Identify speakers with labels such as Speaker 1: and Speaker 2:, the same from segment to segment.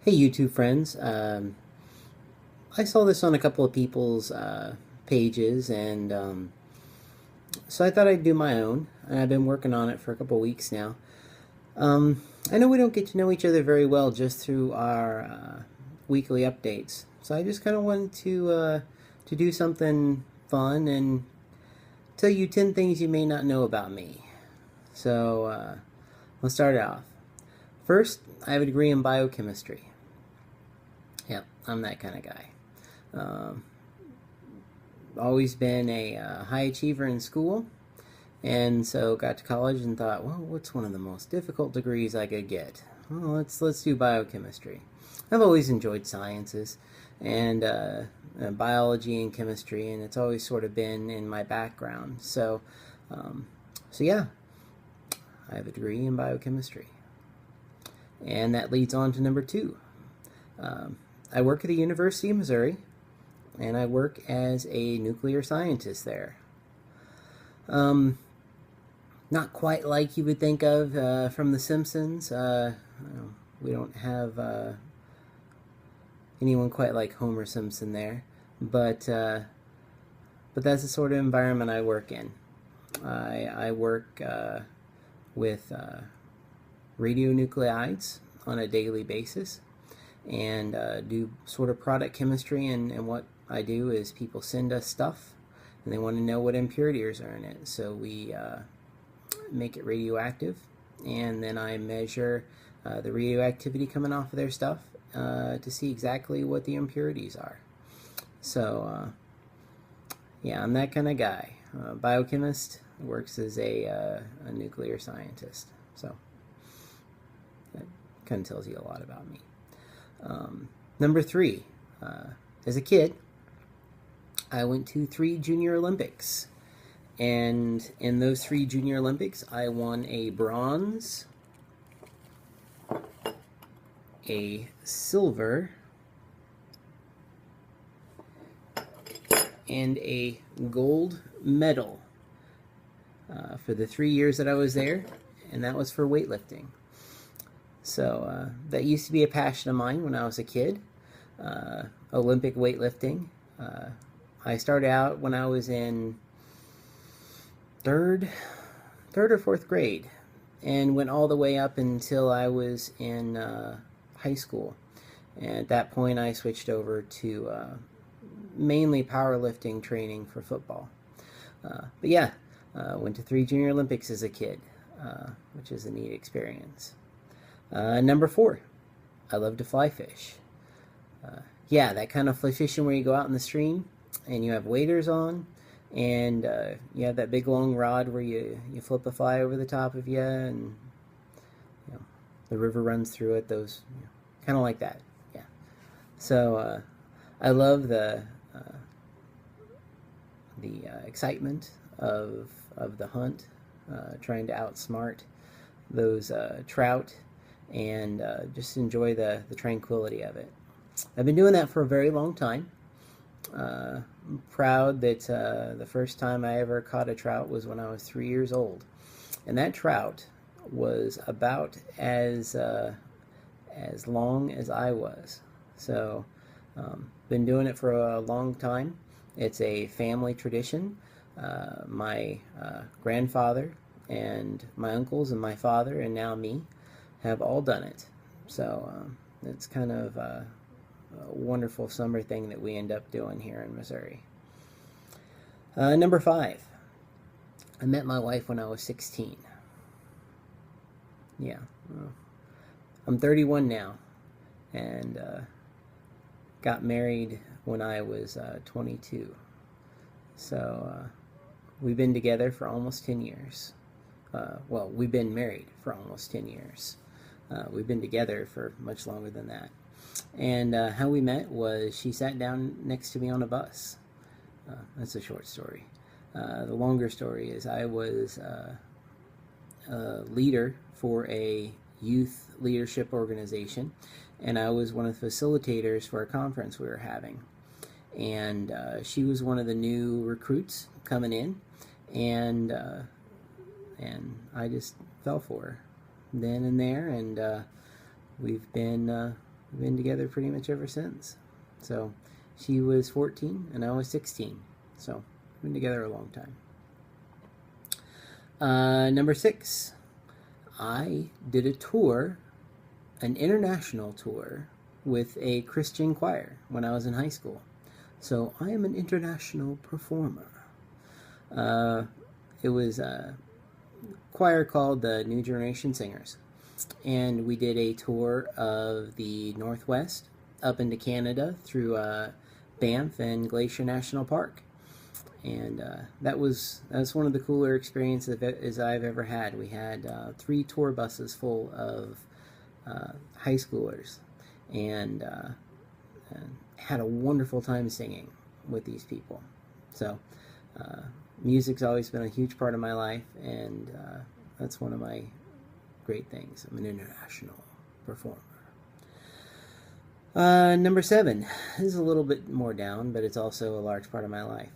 Speaker 1: Hey YouTube friends, I saw this on a couple of people's pages, and so I thought I'd do my own, and I've been working on it for a couple of weeks now. I know we don't get to know each other very well just through our weekly updates, so I just kind of wanted to do something fun and tell you 10 things you may not know about me. So let's start it off. First, I have a degree in biochemistry. Yep, I'm that kind of guy. Um, Always been a high achiever in school, and so got to college and thought, well, what's one of the most difficult degrees I could get? Well, let's do biochemistry. I've always enjoyed sciences and biology and chemistry, and it's always sort of been in my background. Um, so yeah, I have a degree in biochemistry, and that leads on to number two. Um, I work at the University of Missouri, and I work as a nuclear scientist there. Um, Not quite like you would think of from The Simpsons. We don't have anyone quite like Homer Simpson there, but that's the sort of environment I work in. I work with radionuclides on a daily basis, and do sort of product chemistry, and what I do is people send us stuff and they want to know what impurities are in it, so we make it radioactive, and then I measure the radioactivity coming off of their stuff to see exactly what the impurities are. So yeah, I'm that kind of guy. Biochemist, works as a nuclear scientist, so that kind of tells you a lot about me. Number three, as a kid, I went to 3 Junior Olympics. And in those 3 Junior Olympics, I won a bronze, a silver, and a gold medal for the 3 years that I was there, and that was for weightlifting. So that used to be a passion of mine when I was a kid, Olympic weightlifting. I started out when I was in third or fourth grade, and went all the way up until I was in high school. And at that point, I switched over to mainly powerlifting training for football. But yeah, went to 3 Junior Olympics as a kid, which is a neat experience. Number 4, I love to fly fish. Yeah, that kind of fly fishing where you go out in the stream and you have waders on, and you have that big long rod where you flip a fly over the top of you, and the river runs through it. Those, kind of like that. Yeah. So I love the excitement of the hunt, trying to outsmart those trout, and just enjoy the tranquility of it. I've been doing that for a very long time. I'm proud that the first time I ever caught a trout was when I was 3 years old, and that trout was about as long as I was. So been doing it for a long time. It's a family tradition. My grandfather and my uncles and my father and now me have all done it. So it's kind of a wonderful summer thing that we end up doing here in Missouri. Number 5, I met my wife when I was 16. Yeah, I'm 31 now, and got married when I was 22. So we've been together for almost 10 years. Well, we've been married for almost 10 years. We've been together for much longer than that. And how we met was she sat down next to me on a bus. That's a short story. The longer story is I was a leader for a youth leadership organization, and I was one of the facilitators for a conference we were having. And she was one of the new recruits coming in, and I just fell for her then and there, and we've been we've been together pretty much ever since. So she was 14 and I was 16. So we've been together a long time. Number 6, I did a tour, an international tour, with a Christian choir when I was in high school. So I am an international performer. It was a choir called the New Generation Singers. And we did a tour of the Northwest up into Canada through Banff and Glacier National Park. And that was one of the cooler experiences I've ever had. We had 3 tour buses full of high schoolers, and had a wonderful time singing with these people. So music's always been a huge part of my life, and that's one of my great things. I'm an international performer. Number 7 this is a little bit more down, but it's also a large part of my life.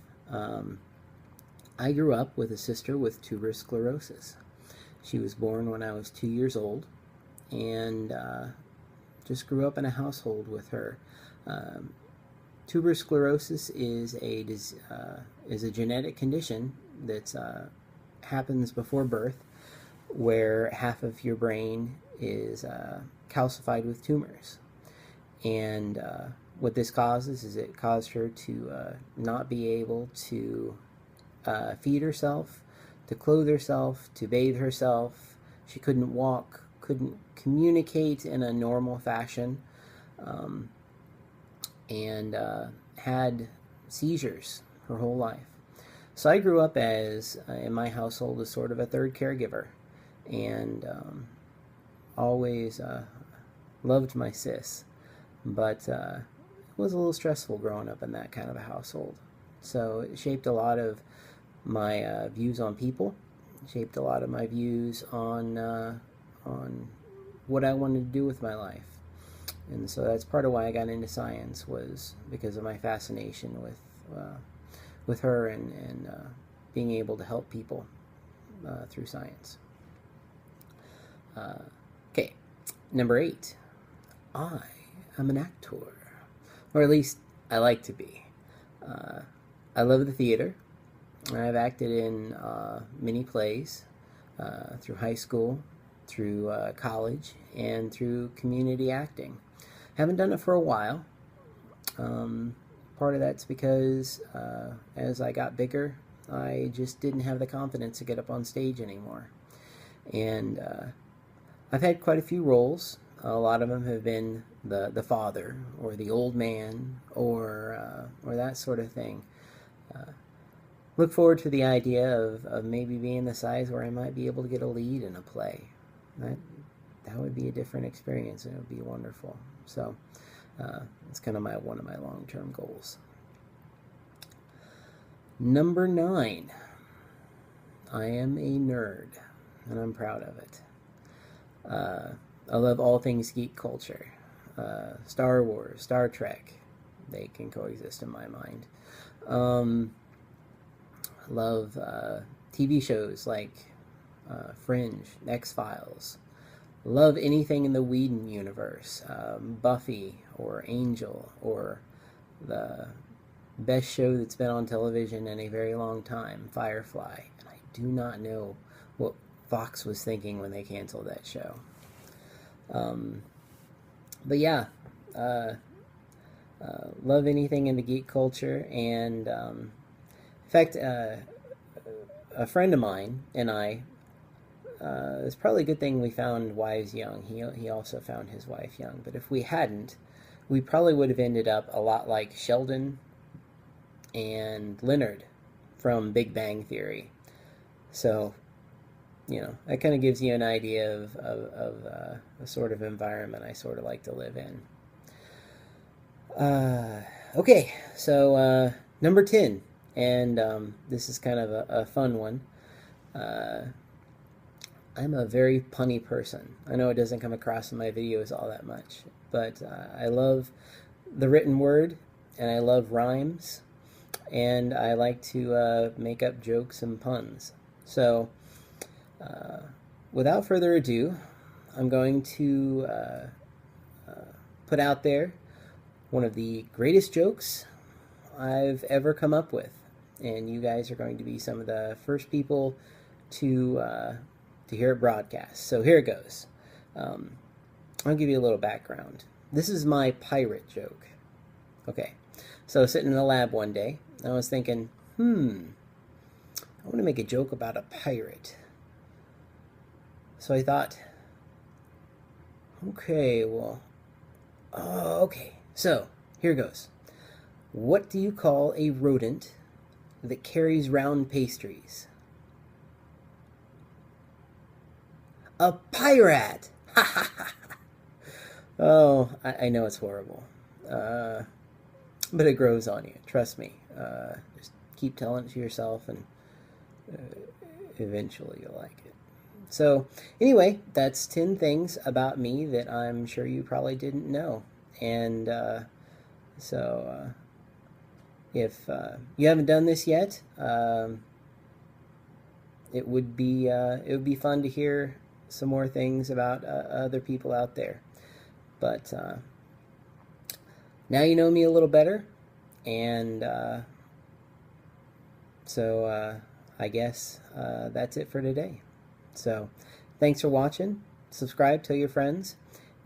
Speaker 1: I grew up with a sister with tuberous sclerosis. She was born when I was 2 years old, and just grew up in a household with her. Tuberous sclerosis is a genetic condition that happens before birth, where half of your brain is calcified with tumors. And what this causes is it caused her to not be able to feed herself, to clothe herself, to bathe herself. She couldn't walk, couldn't communicate in a normal fashion, and had seizures her whole life. So I grew up in my household, as sort of a third caregiver, and always loved my sis. But it was a little stressful growing up in that kind of a household. So it shaped a lot of my views on people, shaped a lot of my views on what I wanted to do with my life. And so that's part of why I got into science, was because of my fascination with her and being able to help people through science. Okay, number 8. I'm an actor, or at least I like to be. I love the theater. I've acted in many plays through high school, through college, and through community acting. Haven't done it for a while. Part of that's because as I got bigger, I just didn't have the confidence to get up on stage anymore. And I've had quite a few roles. A lot of them have been the father, or the old man, or that sort of thing. Look forward to the idea of maybe being the size where I might be able to get a lead in a play. That would be a different experience, and it would be wonderful. So it's kind of one of my long-term goals. Number 9. I am a nerd, and I'm proud of it. I love all things geek culture. Star Wars, Star Trek, they can coexist in my mind. Love TV shows like Fringe, X-Files. Love anything in the Whedon universe. Buffy, or Angel, or the best show that's been on television in a very long time, Firefly. And I do not know what Fox was thinking when they canceled that show. But yeah, love anything in the geek culture. And in fact, a friend of mine and I, it's probably a good thing we found wives young. He also found his wife young. But if we hadn't, we probably would have ended up a lot like Sheldon and Leonard from Big Bang Theory. So, that kind of gives you an idea of the sort of environment I sort of like to live in. Okay, so number 10, and this is kind of a fun one. I'm a very punny person. I know it doesn't come across in my videos all that much, but I love the written word, and I love rhymes, and I like to make up jokes and puns. So without further ado, I'm going to put out there one of the greatest jokes I've ever come up with, and you guys are going to be some of the first people to hear it broadcast. So here it goes. I'll give you a little background. This is my pirate joke. Okay, so sitting in the lab one day, I was thinking, I want to make a joke about a pirate. So I thought, okay, so here goes. What do you call a rodent that carries round pastries? A pirate! Oh, I know it's horrible. But it grows on you. Trust me. Just keep telling it to yourself, and eventually you'll like it. So, anyway, that's 10 things about me that I'm sure you probably didn't know. And if you haven't done this yet, it would be fun to hear some more things about other people out there. But now you know me a little better, and so I guess that's it for today. So thanks for watching. Subscribe, tell your friends,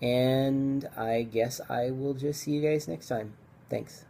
Speaker 1: and I guess I will just see you guys next time. Thanks.